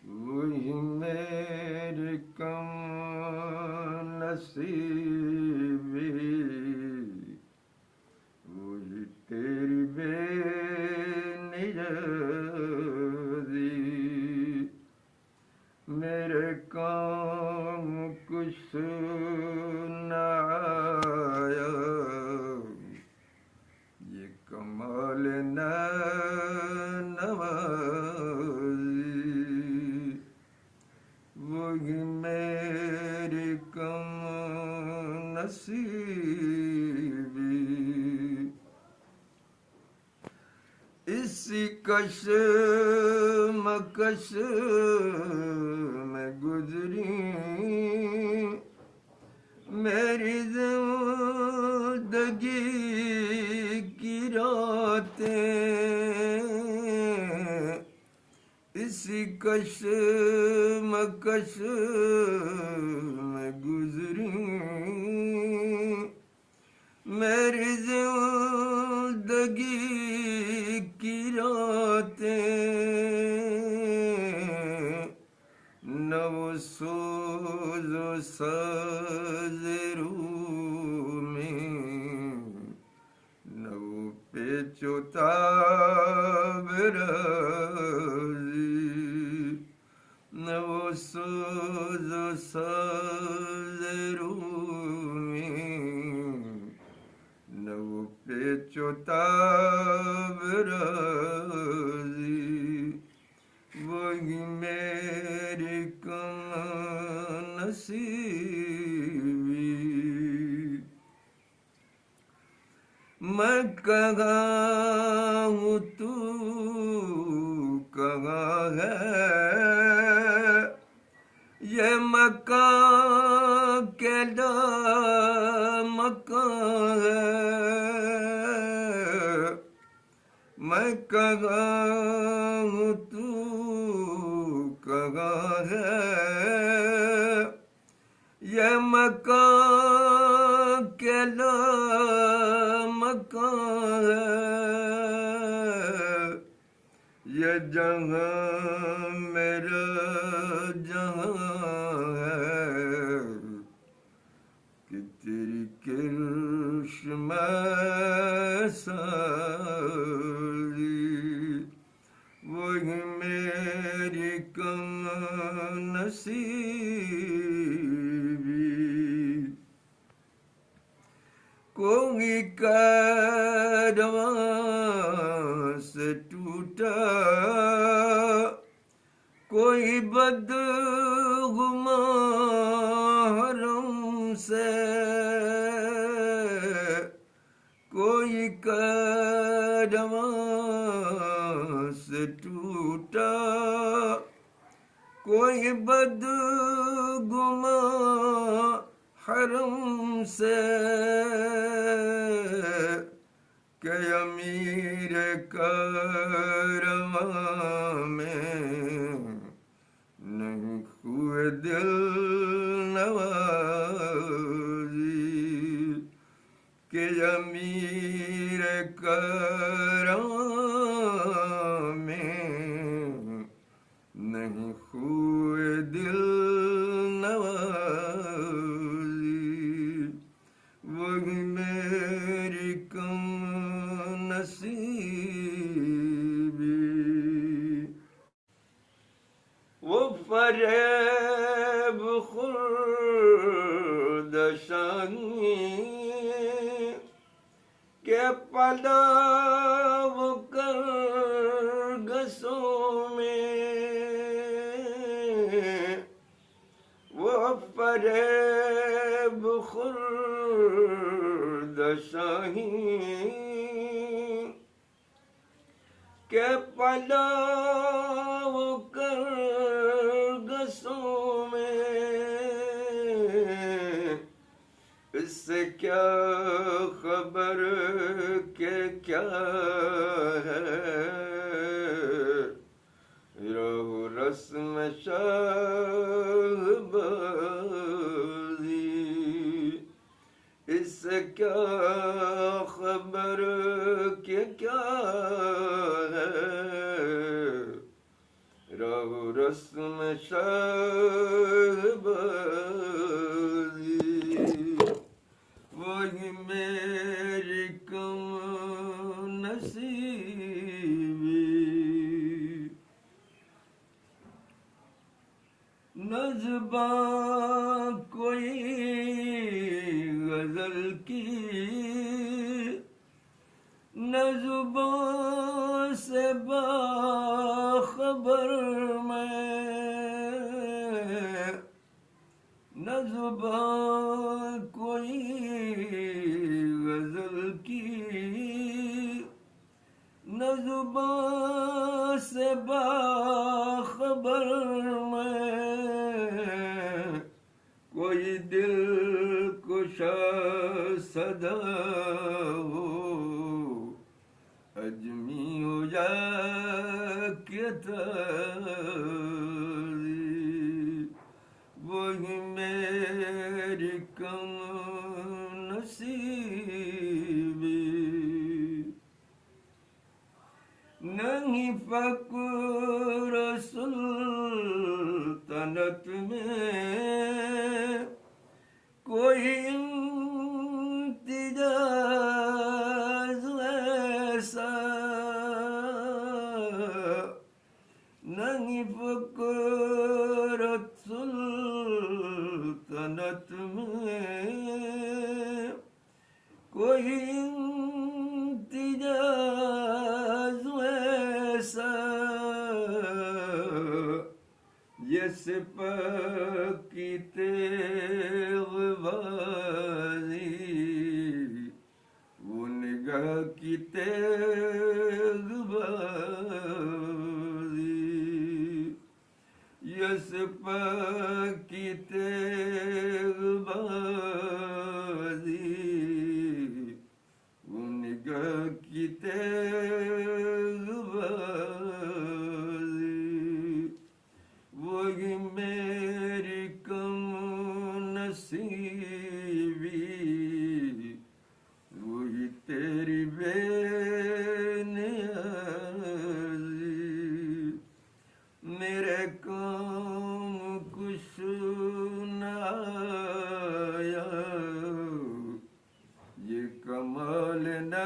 وہی میرے کم نصیبی، وہی تیری بے نیازی، میرے کام کچھ نہ آیا، یہ کمال نوازی، وہی میری کم نصیبی، اسی کشمکش میں گزری میری زندگی کی راتیں، اسی کشمکش میں گزری میری زندگی کی راتیں، نہ وہ سوز و ساز روح میں، نہ وہ پیچ و تاب رازی، نہ وہ سوز و ساز روح میں، نہ وہ پیچ و تاب رازی، وہی میری کم نصیبی، میں کہاں ہوں تو کہاں ہے، یہ مکان کیلا مکان ہے، میں کہاں ہوں تو کہاں ہے، یہ مکان کیلا مکان ہے، یہ جہاں میرا جہاں ہے، کہ تیری کرشم سازی، وہی میری کم نصیبی، کوئی کاروان سے ٹوٹا، کوئی بدگمان حرم سے، کوئی کاروان سے ٹوٹا، کوئی بدگمان حرم سے، کہ امیر کارواں میں نہیں ہوئے دل نوازی، کہ امیر کارواں میں نہیں ہوئے دل نوازی، وہی میری کم نصیبی، وہ فریب خورد شانی کہ پلا وہ کرگسوں میں، وہ فریب خورد شاہی کہ پلا وہ کرگسوں میں، اس سے کیا خبر کہ کیا ہے رہو رسم شہبازی، اس سے کیا خبر کہ کیا ہے رہو رسم شہبازی وہی میری کم نصیبی نہ زبان کوئی غزل کی نہ زبان سے باخبر میں نہ زبان کوئی غزل کی نہ زبان سے باخبر میں کوئی دل کشا صدا ہو اجمی ہو جا کے تازی وہی میری کم نصیبی نہیں فقر سلطنت میں کوئی امتیاز ایسا نہیں فقر سلطنت میں کوئی امتیاز ایسا یہ سپہ کی تیغ بازی وہ نگاہ کی تیغ بازی یہ سپہ کی تیغ بازی وہ نگاہ کی تیغ بازی وہی میری کم نصیبی وہی تیری بے نیازی میرے کام کچھ نہ آیا یہ کمال نہ